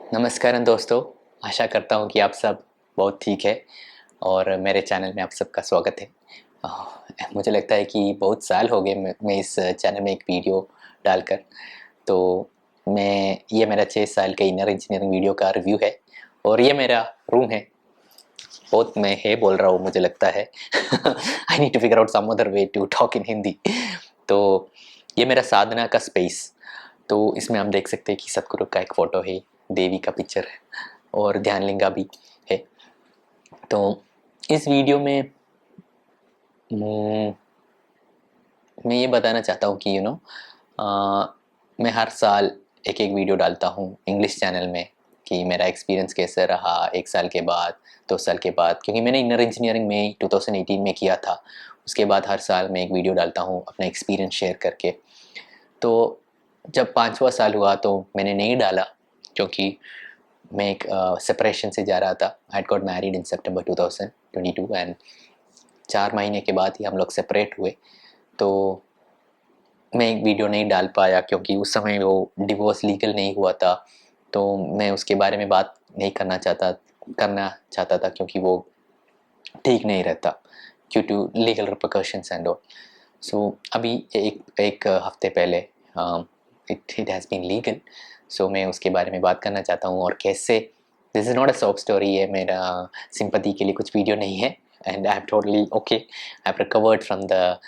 नमस्कार दोस्तों। आशा करता हूँ कि आप सब बहुत ठीक है और मेरे चैनल में आप सबका स्वागत है। मुझे लगता है कि बहुत साल हो गए मैं इस चैनल में एक वीडियो डालकर। तो ये मेरा 6 साल का इनर इंजीनियरिंग वीडियो का रिव्यू है और ये मेरा रूम है। बहुत मैं है बोल रहा हूँ मुझे लगता है। I need to figure out some other way to talk in Hindi. तो ये मेरा साधना का स्पेस। तो इसमें हम देख सकते हैं कि सतगुरु का एक फ़ोटो है, देवी का पिक्चर है और ध्यानलिंगा भी है। तो इस वीडियो में मैं ये बताना चाहता हूँ कि मैं हर साल एक एक वीडियो डालता हूँ इंग्लिश चैनल में कि मेरा एक्सपीरियंस कैसे रहा 1 साल के बाद, 2 साल के बाद, क्योंकि मैंने इनर इंजीनियरिंग में 2018 में किया था। उसके बाद हर साल मैं एक वीडियो डालता हूँ अपना एक्सपीरियंस शेयर करके। तो जब 5वां साल हुआ तो मैंने नहीं डाला, क्योंकि मैं एक सेपरेशन से जा रहा था। I had got married in September 2022 and 4 महीने के बाद ही हम लोग सेपरेट हुए। तो मैं एक वीडियो नहीं डाल पाया क्योंकि उस समय वो डिवोर्स लीगल नहीं हुआ था। तो मैं उसके बारे में बात नहीं करना चाहता था क्योंकि वो ठीक नहीं रहता ड्यू टू लीगल रिpercussions एंड ऑल। सो अभी एक हफ्ते पहले it has been legal. So मैं उसके बारे में बात करना चाहता हूँ और कैसे। This is not a soft story है, मेरा सिंपैथी के लिए कुछ वीडियो नहीं है। And I am totally okay, I have recovered from the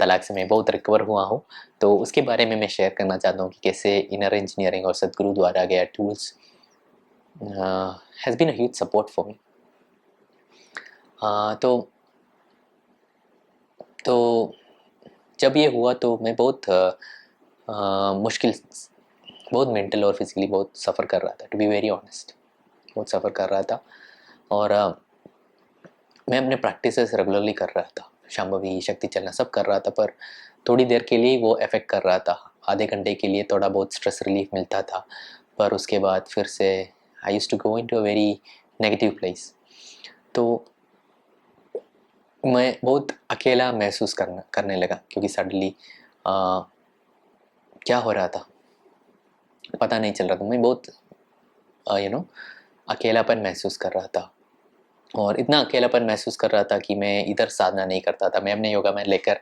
तलाक से मैं बहुत रिकवर हुआ हूँ। तो उसके बारे में मैं शेयर करना चाहता हूँ कि कैसे इनर इंजीनियरिंग और सदगुरु द्वारा गया tools has been a huge support for me. तो जब ये हुआ तो मैं मुश्किल बहुत मेंटल और फिजिकली बहुत सफ़र कर रहा था, टू बी वेरी ऑनेस्ट। बहुत सफ़र कर रहा था और मैं अपने प्रैक्टिसेस रेगुलरली कर रहा था, शांभवी शक्ति चलना सब कर रहा था, पर थोड़ी देर के लिए वो इफ़ेक्ट कर रहा था। आधे घंटे के लिए थोड़ा बहुत स्ट्रेस रिलीफ मिलता था, पर उसके बाद फिर से I used to go into a very negative place. तो मैं बहुत अकेला महसूस करने लगा, क्योंकि सडनली क्या हो रहा था पता नहीं चल रहा था। मैं बहुत अकेलापन महसूस कर रहा था और इतना अकेलापन महसूस कर रहा था कि मैं इधर साधना नहीं करता था। मैं अपने योगा में लेकर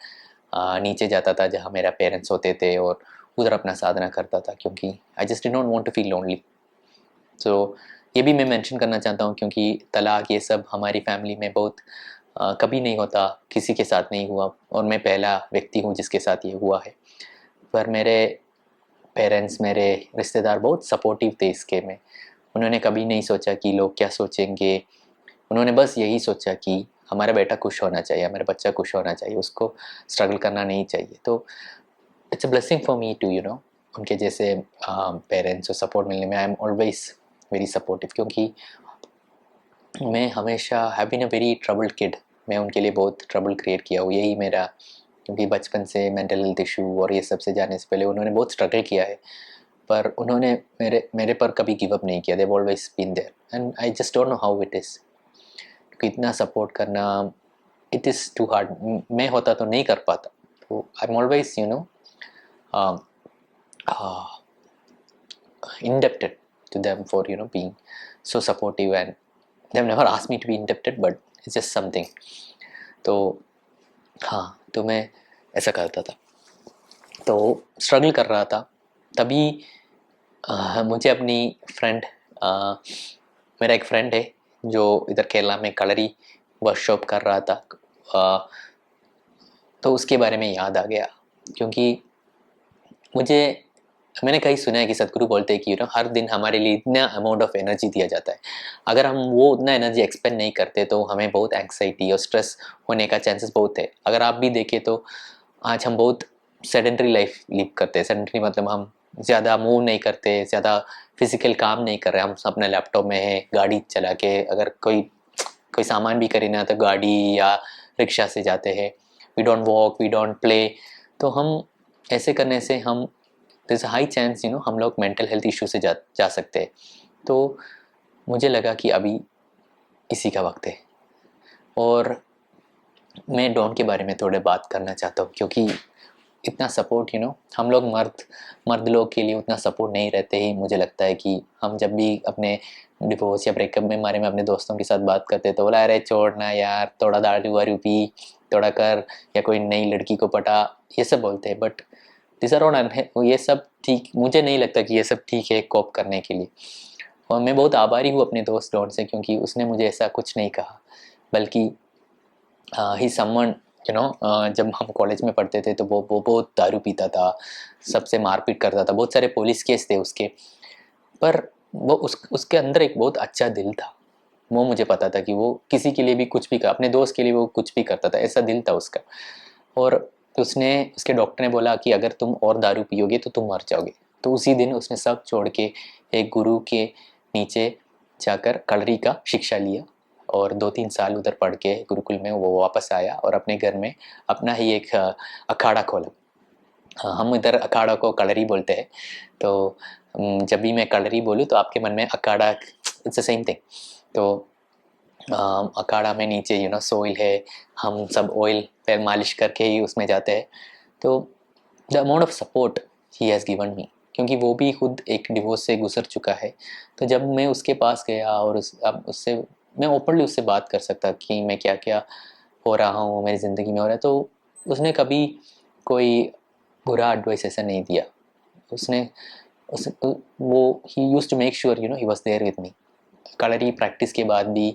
नीचे जाता था जहाँ मेरा पेरेंट्स होते थे और उधर अपना साधना करता था, क्योंकि I just did not want to feel lonely. So ये भी मैं मेंशन करना चाहता हूँ क्योंकि तलाक ये सब हमारी फैमिली में बहुत कभी नहीं होता, किसी के साथ नहीं हुआ और मैं पहला व्यक्ति हूँ जिसके साथ ये हुआ है। पर मेरे पेरेंट्स, मेरे रिश्तेदार बहुत सपोर्टिव थे इसके में। उन्होंने कभी नहीं सोचा कि लोग क्या सोचेंगे। उन्होंने बस यही सोचा कि हमारा बेटा खुश होना चाहिए, हमारा बच्चा खुश होना चाहिए, उसको स्ट्रगल करना नहीं चाहिए। तो it's a blessing for me to उनके जैसे पेरेंट्स और सपोर्ट मिलने में। I am always very supportive, क्योंकि मैं हमेशा have been a very troubled kid. मैं उनके लिए बहुत ट्रबल क्रिएट किया हूँ, यही मेरा, क्योंकि बचपन से मेंटल हेल्थ इशू और ये सब से जाने से पहले उन्होंने बहुत स्ट्रगल किया है। पर उन्होंने मेरे मेरे पर कभी गिव अप नहीं किया। They have always been there and I just don't know how it is. क्योंकि इतना सपोर्ट करना, इट इज़ टू हार्ड। मैं होता तो नहीं कर पाता। तो आई am always indebted to them for being so supportive, and they've never asked me to be indebted, but it's just something. तो हाँ, तो मैं ऐसा करता था, तो स्ट्रगल कर रहा था। तभी मुझे अपनी फ्रेंड, मेरा एक फ्रेंड है जो इधर केरला में कलरी वर्कशॉप कर रहा था। अ, तो उसके बारे में याद आ गया, क्योंकि मुझे मैंने कहीं सुना है कि सदगुरु बोलते हैं कि हर दिन हमारे लिए इतना अमाउंट ऑफ एनर्जी दिया जाता है। अगर हम वो उतना एनर्जी एक्सपेंड नहीं करते तो हमें बहुत एंग्जाइटी और स्ट्रेस होने का चांसेस बहुत है। अगर आप भी देखें तो आज हम बहुत सेडेंटरी लाइफ लिव करते हैं। सेडेंटरी मतलब हम ज़्यादा मूव नहीं करते, ज़्यादा फिजिकल काम नहीं कर रहे। हम अपने लैपटॉप में है, गाड़ी चला के अगर कोई कोई सामान भी खरीदना है तो गाड़ी या रिक्शा से जाते हैं। We don't walk, we don't play. तो हम ऐसे करने से हम there is a high chance हम लोग मेंटल हेल्थ इशू से जा सकते हैं। तो मुझे लगा कि अभी इसी का वक्त है और मैं डॉन के बारे में थोड़े बात करना चाहता हूँ, क्योंकि इतना सपोर्ट हम लोग मर्द लोग के लिए उतना सपोर्ट नहीं रहते ही। मुझे लगता है कि हम जब भी अपने डिवोर्स या ब्रेकअप में बारे में अपने दोस्तों के साथ बात करते तो बोला अरे छोड़ना यार, थोड़ा दारू वारू पी, थोड़ा कर, या कोई नई लड़की को पटा, ये सब बोलते हैं। बट दिस आर ऑन, ये सब ठीक मुझे नहीं लगता कि ये सब ठीक है कोप करने के लिए। और मैं बहुत आभारी हूँ अपने दोस्त डॉन से, क्योंकि उसने मुझे ऐसा कुछ नहीं कहा, बल्कि ही समवन जब हम कॉलेज में पढ़ते थे तो वो बहुत दारू पीता था, सबसे मारपीट करता था, बहुत सारे पुलिस केस थे उसके। पर वो उसके अंदर एक बहुत अच्छा दिल था। वो मुझे पता था कि वो किसी के लिए भी कुछ भी कर, अपने दोस्त के लिए वो कुछ भी करता था, ऐसा दिल था उसका। और उसके डॉक्टर ने बोला कि अगर तुम और दारू पियोगे तो तुम मर जाओगे। तो उसी दिन उसने सब छोड़ के एक गुरु के नीचे जाकर कलरी का शिक्षा लिया, और 2-3 साल उधर पढ़ के गुरुकुल में वो वापस आया और अपने घर में अपना ही एक अखाड़ा खोला। हम इधर अखाड़ा को कलरी बोलते हैं। तो जब भी मैं कलरी बोलूँ तो आपके मन में अखाड़ा, इट्स द सेम थिंग। तो अखाड़ा में नीचे सोइल है, हम सब ऑयल पे मालिश करके ही उसमें जाते हैं। तो the amount of support he has given me, क्योंकि वो भी खुद एक डिवोर्स से गुजर चुका है। तो जब मैं उसके पास गया और अब उससे मैं ओपनली उससे बात कर सकता कि मैं क्या क्या हो रहा हूँ, मेरी ज़िंदगी में हो रहा है, तो उसने कभी कोई बुरा एडवाइस ऐसा नहीं दिया। उसने वो he used to make sure he was there with me. Kalari practice के बाद भी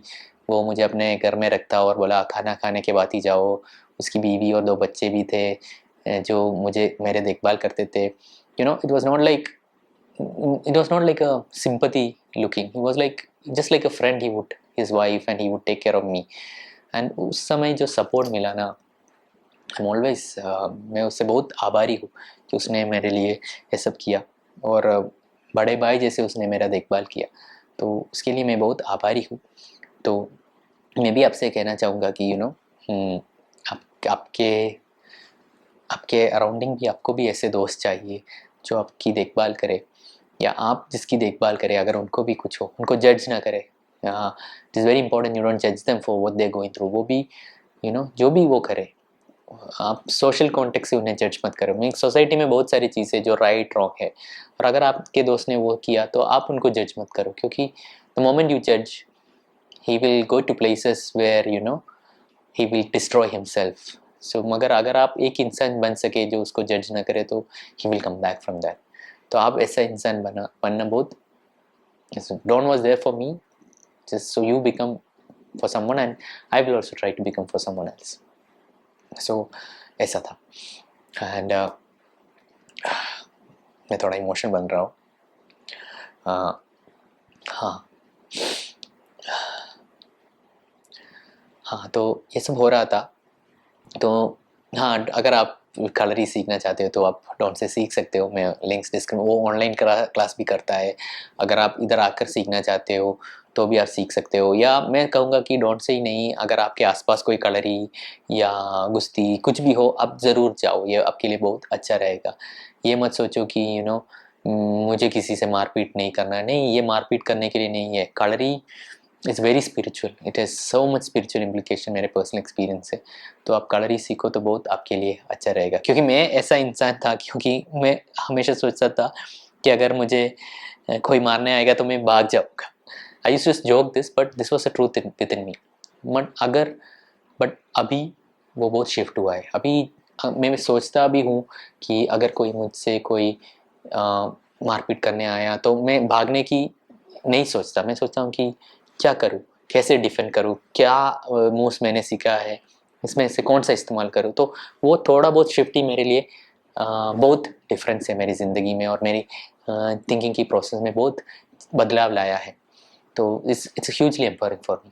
वो मुझे अपने घर में रखता और बोला खाना खाने के बाद ही जाओ। उसकी बीवी और 2 बच्चे भी थे जो मुझे मेरे देखभाल करते थे। It was not like, it was not like a sympathy looking, he was like just like a friend, he would his wife and he would take care of me। and उस समय जो सपोर्ट मिला ना, I'm always मैं उससे बहुत आभारी हूँ कि उसने मेरे लिए ये सब किया। और बड़े भाई जैसे उसने मेरा देखभाल किया, तो उसके लिए मैं बहुत आभारी हूँ। तो मैं भी आपसे कहना चाहूँगा कि आपके आपके अराउंडिंग भी आपको भी ऐसे दोस्त चाहिए जो आपकी देखभाल करे, या आप जिसकी देखभाल करें अगर उनको भी कुछ हो, उनको जज ना करे। It is very important, you don't जज them for what they are going through. वो भी जो भी वो करे, आप सोशल कॉन्टेक्स्ट से उन्हें जज मत करो। मीन सोसाइटी में बहुत सारी चीज़ें जो राइट रॉन्ग है, और अगर आपके दोस्त ने वो किया तो आप उनको जज मत करो, क्योंकि द मोमेंट यू जज he will go to places where he will destroy himself. So मगर अगर आप एक इंसान बन सके जो उसको जज ना करे, तो he will come back from that. तो आप ऐसा इंसान बनना बहुत, Don was there for me just so you become for someone, and I will also try to become for someone else। so ऐसा था। एंड मैं थोड़ा इमोशनल बन रहा हूँ। हाँ हाँ, तो ये सब हो रहा था। तो हाँ, अगर आप कलरी सीखना चाहते हो तो आप डॉन से सीख सकते हो। मैं लिंक्स डिस्क्रिप्शन, वो ऑनलाइन क्लास भी करता है। अगर आप इधर आकर सीखना चाहते हो तो भी आप सीख सकते हो। या मैं कहूँगा कि डॉन से ही नहीं, अगर आपके आसपास कोई कलरी या गुस्ती कुछ भी हो, आप ज़रूर जाओ, ये आपके लिए बहुत अच्छा रहेगा। ये मत सोचो कि मुझे किसी से मारपीट नहीं करना है। नहीं, ये मारपीट करने के लिए नहीं है। Kalari it's very spiritual, it has so much spiritual implication, मेरे पर्सनल एक्सपीरियंस से। तो आप कलरी सीखो तो बहुत आपके लिए अच्छा रहेगा। क्योंकि मैं ऐसा इंसान था, क्योंकि मैं हमेशा सोचता था कि अगर मुझे कोई मारने आएगा तो मैं भाग जाऊँगा। I used to joke this, but this was the truth within me. But अभी वो बहुत शिफ्ट हुआ है। अभी मैं सोचता भी हूँ कि अगर कोई मुझसे कोई मारपीट करने आया तो मैं भागने की नहीं सोचता। मैं सोचता हूँ कि क्या करूँ, कैसे डिफेंड करूँ, क्या मूव्स मैंने सीखा है, इसमें से कौन सा इस्तेमाल करूँ। तो वो थोड़ा बहुत शिफ्ट ही मेरे लिए बहुत डिफरेंस है मेरी ज़िंदगी में, और मेरी थिंकिंग की प्रोसेस में बहुत बदलाव लाया है। तो it's hugely empowering for me.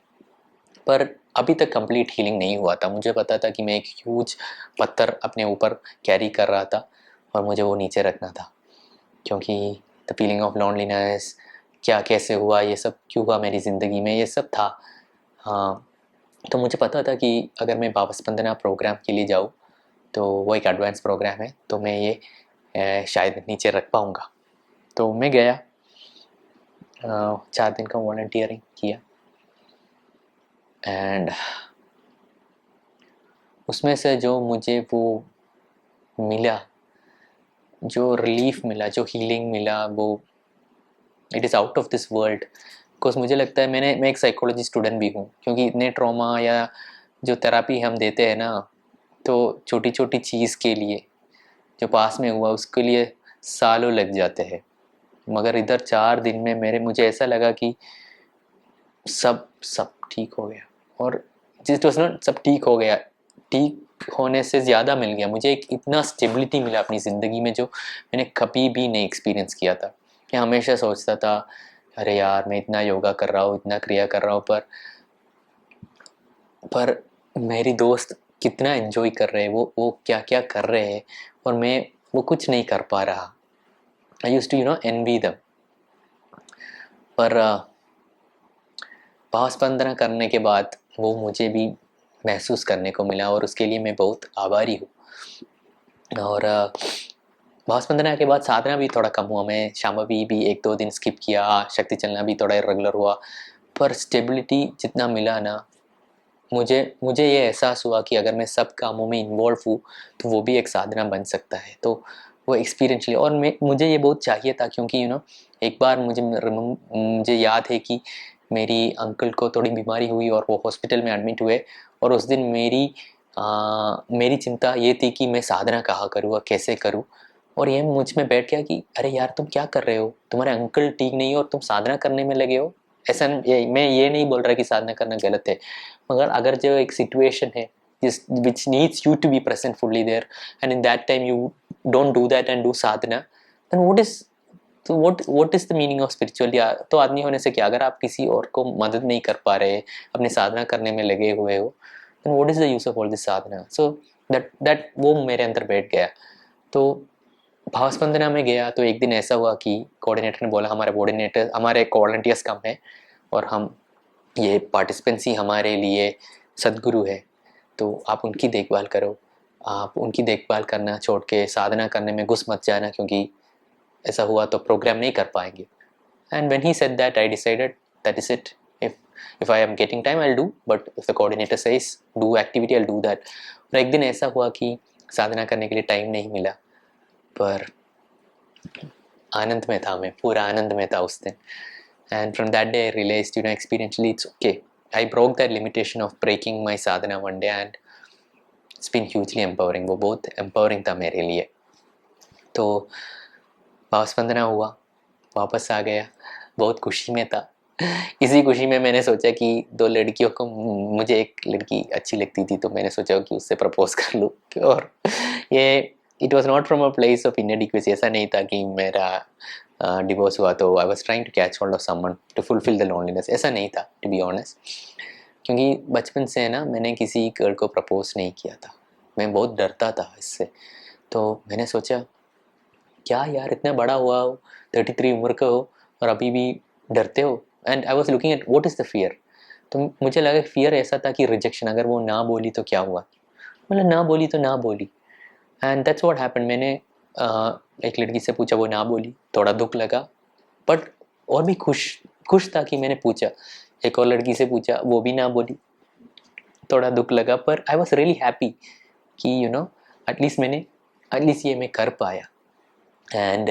पर अभी तक कंप्लीट हीलिंग नहीं हुआ था। मुझे पता था कि मैं एक ह्यूज पत्थर अपने ऊपर कैरी कर रहा था और मुझे वो नीचे रखना था, क्योंकि द फीलिंग ऑफ लोनलीनेस, क्या कैसे हुआ, ये सब क्यों हुआ मेरी ज़िंदगी में, ये सब था। हाँ, तो मुझे पता था कि अगर मैं बाबा स्पंदना प्रोग्राम के लिए जाऊँ तो वो एक एडवांस प्रोग्राम है, तो मैं ये शायद नीचे रख पाऊँगा। तो मैं गया, 4 दिन का वॉलंटियरिंग किया, एंड उसमें से जो मुझे वो मिला जो रिलीफ मिला, जो हीलिंग मिला, वो it is out of this world. Because मुझे लगता है मैं एक साइकोलॉजी स्टूडेंट भी हूँ, क्योंकि इतने ट्रॉमा या जो थेरापी हम देते हैं ना, तो छोटी छोटी चीज़ के लिए जो पास में हुआ उसके लिए सालों लग जाते हैं, मगर इधर 4 दिन में मुझे ऐसा लगा कि सब सब ठीक हो गया। और जिस टू नॉट सब ठीक हो गया, ठीक होने से ज़्यादा मिल गया मुझे, एक इतना स्टेबिलिटी मिला अपनी ज़िंदगी में जो मैंने कभी भी नहीं एक्सपीरियंस किया था। मैं हमेशा सोचता था अरे यार मैं इतना योगा कर रहा हूँ, इतना क्रिया कर रहा हूँ, पर मेरी दोस्त कितना एंजॉय कर रहे हैं, वो क्या क्या कर रहे हैं, और मैं वो कुछ नहीं कर पा रहा। आई यूज टू एनवी दम। पर भावस्पंदना करने के बाद वो मुझे भी महसूस करने को मिला, और उसके लिए मैं बहुत आभारी हूँ। और भावस्पंदना के बाद साधना भी थोड़ा कम हुआ, मैं शांभवी भी 1-2 दिन स्किप किया, शक्ति चलना भी थोड़ा इरेगुलर हुआ, पर स्टेबिलिटी जितना मिला ना, मुझे मुझे ये एहसास हुआ कि अगर मैं सब कामों में इन्वॉल्व हूँ तो वो भी एक साधना बन सकता है। तो वो एक्सपीरियंस लिया, और मुझे ये बहुत चाहिए था, क्योंकि एक बार मुझे याद है कि मेरी अंकल को थोड़ी बीमारी हुई और वो हॉस्पिटल में एडमिट हुए, और उस दिन मेरी चिंता ये थी कि मैं साधना कहाँ करूँ और कैसे करूँ। और ये मुझ में बैठ गया कि अरे यार तुम क्या कर रहे हो, तुम्हारे अंकल ठीक नहीं हो और तुम साधना करने में लगे हो। मैं ये नहीं बोल रहा कि साधना करना गलत है, मगर अगर जो एक सिचुएशन है जिस which needs you to be present fully there, and in that time you don't do that and do sadhana, then what is the meaning of spirituality? तो आदमी होने से क्या, अगर आप किसी और को मदद नहीं कर पा रहे, अपने साधना करने में लगे हुए हो, then what is the use of all this sadhana? So that वो मेरे अंदर बैठ गया। तो भावस्पंदना में गया तो एक दिन ऐसा हुआ कि कोऑर्डिनेटर ने बोला हमारे वॉलंटियर्स कम है, और हम ये पार्टिसिपेंट्स ही हमारे लिए सदगुरु है, तो आप उनकी देखभाल करो। आप उनकी देखभाल करना छोड़ के साधना करने में घुस मत जाना, क्योंकि ऐसा हुआ तो प्रोग्राम नहीं कर पाएंगे। And when he said that I decided that is it. If I am getting time I will do, but if the coordinator says do activity I will do that. और एक दिन ऐसा हुआ कि साधना करने के लिए टाइम नहीं मिला, पर आनंद में था, मैं पूरा आनंद में था उस दिन। And from that day I realized, experientially it's okay. I broke that limitation of breaking my sadhana one day, and it's been hugely empowering. वो बहुत empowering था मेरे लिए। तो भावस्पंदना हुआ, वापस आ गया, बहुत खुशी में था। इसी खुशी में मैंने सोचा कि 2 लड़कियों को, मुझे एक लड़की अच्छी लगती थी, तो मैंने सोचा कि उससे प्रपोज कर लूँ। और ये it was not from a place of inadequacy. ऐसा नहीं था कि मेरा डिवोर्स हुआ तो I was trying to catch hold of someone to fulfil the loneliness, ऐसा नहीं था टू बी ऑनेस्ट। क्योंकि बचपन से ना मैंने किसी गर्ल को प्रपोज नहीं किया था, मैं बहुत डरता था इससे। तो मैंने सोचा क्या यार, इतना बड़ा हुआ हो, 33 उम्र का हो, और अभी भी डरते हो। And I was looking at what is the fear. तो मुझे लगा फियर ऐसा था कि रिजेक्शन, अगर वो ना बोली तो क्या हुआ, मतलब ना बोली तो ना बोली। And that's what happened. मैंने एक लड़की से पूछा, वो ना बोली, थोड़ा दुख लगा, बट और भी खुश खुश था कि मैंने पूछा। एक और लड़की से पूछा, वो भी ना बोली, थोड़ा दुख लगा, पर आई वॉज रियली हैप्पी कि एटलीस्ट ये मैं कर पाया। एंड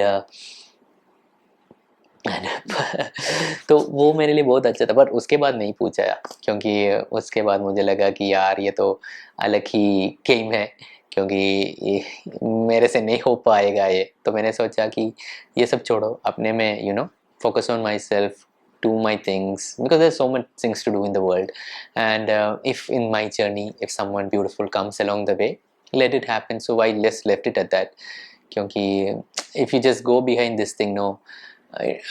तो वो मेरे लिए बहुत अच्छा था, पर उसके बाद नहीं पूछा, क्योंकि उसके बाद मुझे लगा कि यार ये तो अलग ही गेम है, क्योंकि ये मेरे से नहीं हो पाएगा ये। तो मैंने सोचा कि ये सब छोड़ो, अपने में focus on myself, do my things, because there's so much things to do in the world. And if in my journey, if someone beautiful comes along the way, let it happen. So I just left it at that, क्योंकि if you just go behind this thing, no,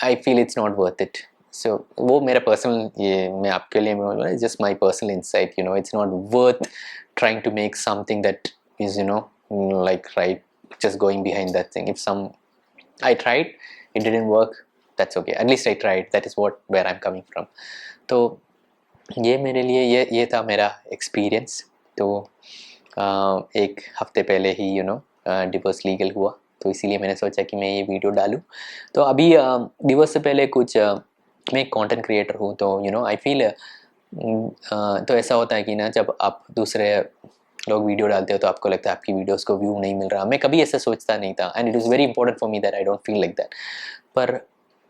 I feel it's not worth it. So वो मेरा personal, ये मैं आपके लिए बोल, just my personal insight, it's not worth trying to make something that is like right, just going behind that thing. I tried, it didn't work, that's okay, at least I tried. That is where I'm coming from. तो ये मेरे लिए ये था मेरा experience. तो एक हफ्ते पहले ही डिवोर्स लीगल हुआ, तो इसीलिए मैंने सोचा कि मैं ये वीडियो डालूं। तो अभी डिवोर्स से पहले मैं एक कंटेंट क्रिएटर हूँ, तो आई फील तो ऐसा होता है कि ना, जब आप दूसरे लोग वीडियो डालते हो तो आपको लगता है आपकी वीडियोस को व्यू नहीं मिल रहा। मैं कभी ऐसा सोचता नहीं था, and it is very important for me that I don't feel like that. पर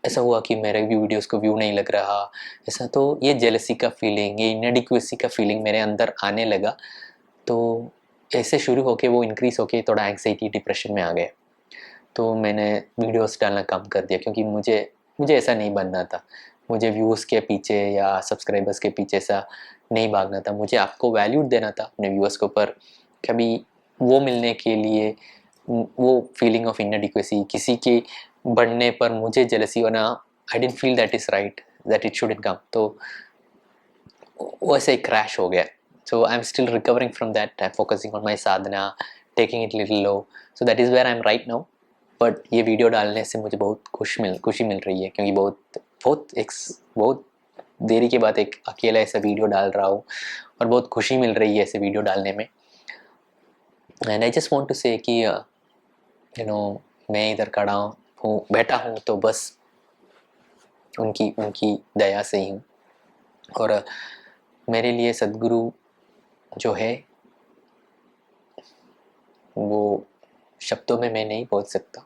ऐसा हुआ कि मेरे भी वीडियोस को व्यू नहीं लग रहा ऐसा, तो ये जेलसी का फीलिंग, ये इनएडिक्वेसी का फीलिंग मेरे अंदर आने लगा। तो ऐसे शुरू होके वो इंक्रीज़ होके थोड़ा एंग्जाइटी डिप्रेशन में आ गया। तो मैंने वीडियोस डालना कम कर दिया, क्योंकि मुझे मुझे ऐसा नहीं बनना था। मुझे व्यूज़ के पीछे या सब्सक्राइबर्स के पीछे सा नहीं भागना था। मुझे आपको वैल्यू देना था अपने व्यूअर्स को, पर कभी वो मिलने के लिए वो फीलिंग ऑफ इनएडिक्वेसी, किसी के बढ़ने पर मुझे जेलसी होना, I didn't feel that is right, that it shouldn't come. तो वो ऐसे ही क्रैश हो गया। So I am still recovering from that, I am focusing on my साधना, taking it little low. So that is where I am right now. But ये video डालने से मुझे बहुत खुशी मिल रही है, क्योंकि बहुत देरी के बाद एक अकेला ऐसा वीडियो डाल रहा हूँ और बहुत खुशी मिल रही है ऐसे वीडियो डालने में। And I just want to say कि यू नो मैं इधर खड़ा हूँ, बैठा हूँ तो बस उनकी उनकी दया से ही हूँ। और मेरे लिए सद्गुरु जो है वो शब्दों में मैं नहीं बोल सकता,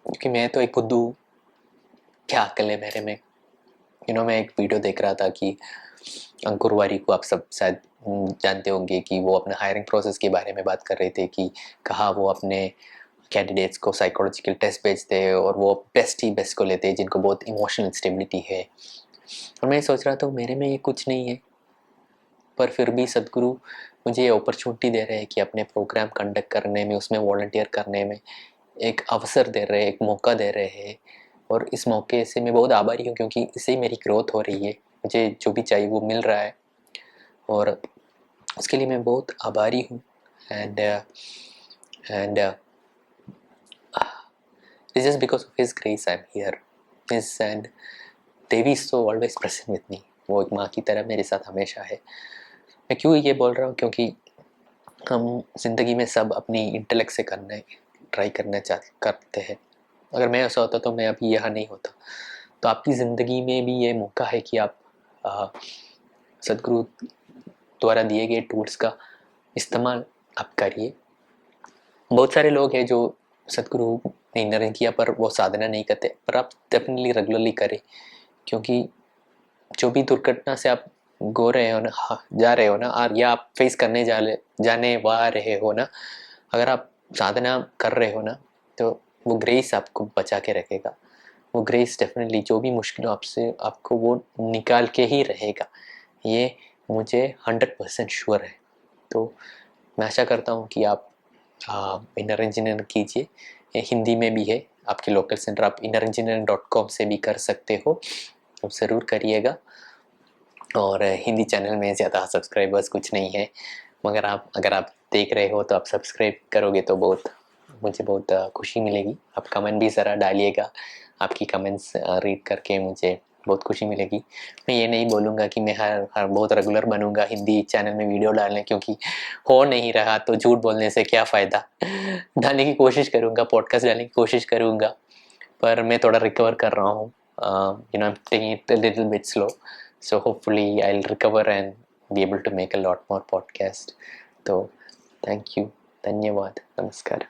क्योंकि मैं तो एक बुद्धू, क्या अकल है मेरे में। मैं एक वीडियो देख रहा था कि अंकुर वारी को आप सब शायद जानते होंगे, कि वो अपने हायरिंग प्रोसेस के बारे में बात कर रहे थे कि कहाँ वो अपने कैंडिडेट्स को साइकोलॉजिकल टेस्ट भेजते हैं और वो बेस्ट ही बेस्ट को लेते हैं जिनको बहुत इमोशनल स्टेबिलिटी है। और मैं सोच रहा था मेरे में ये कुछ नहीं है, पर फिर भी सद्गुरु मुझे ये अपॉर्चुनिटी दे रहे हैं कि अपने प्रोग्राम कंडक्ट करने में, उसमें वॉलंटियर करने में एक अवसर दे रहे हैं, एक मौका दे रहे हैं। और इस मौके से मैं बहुत आभारी हूँ, क्योंकि इससे ही मेरी ग्रोथ हो रही है, मुझे जो भी चाहिए वो मिल रहा है, और उसके लिए मैं बहुत आभारी हूँ। And and it's just because of his grace I'm here. And Devi is so always present with me. वो एक माँ की तरह मेरे साथ हमेशा है। मैं क्यों ये बोल रहा हूँ, क्योंकि हम ज़िंदगी में सब अपनी इंटेलेक्ट से ट्राई करते हैं। अगर मैं ऐसा होता तो मैं अभी यहाँ नहीं होता। तो आपकी ज़िंदगी में भी ये मौका है कि आप सद्गुरु द्वारा दिए गए टूल्स का इस्तेमाल आप करिए। बहुत सारे लोग हैं जो सद्गुरु ने नहीं किया पर वो साधना नहीं करते, पर आप डेफिनेटली रेगुलरली करें, क्योंकि जो भी दुर्घटना से आप गो रहे हो ना, जा रहे हो ना, और या आप फेस करने जाने वा रहे हो ना, अगर आप साधना कर रहे हो ना, तो वो ग्रेस आपको बचा के रखेगा। वो ग्रेस डेफिनेटली जो भी मुश्किल आपसे आपको वो निकाल के ही रहेगा, ये मुझे 100% श्योर है। तो मैं आशा करता हूँ कि आप इनर इंजीनियरिंग कीजिए। ये हिंदी में भी है, आपके लोकल सेंटर, आप innerengineering.com से भी कर सकते हो, आप ज़रूर करिएगा। और हिंदी चैनल में ज़्यादा सब्सक्राइबर्स कुछ नहीं है, मगर अगर आप देख रहे हो तो आप सब्सक्राइब करोगे तो मुझे बहुत खुशी मिलेगी। आप कमेंट भी ज़रा डालिएगा, आपकी कमेंट्स रीड करके मुझे बहुत खुशी मिलेगी। मैं ये नहीं बोलूँगा कि मैं हर बहुत रेगुलर बनूँगा हिंदी चैनल में वीडियो डालने, क्योंकि हो नहीं रहा तो झूठ बोलने से क्या फ़ायदा। डालने की कोशिश करूँगा, पॉडकास्ट डालने की कोशिश करूँगा, पर मैं थोड़ा रिकवर कर रहा हूँ। I'm taking it a little bit slow, so hopefully I'll recover and be able to make a lot more podcast. तो थैंक यू, धन्यवाद, नमस्कार।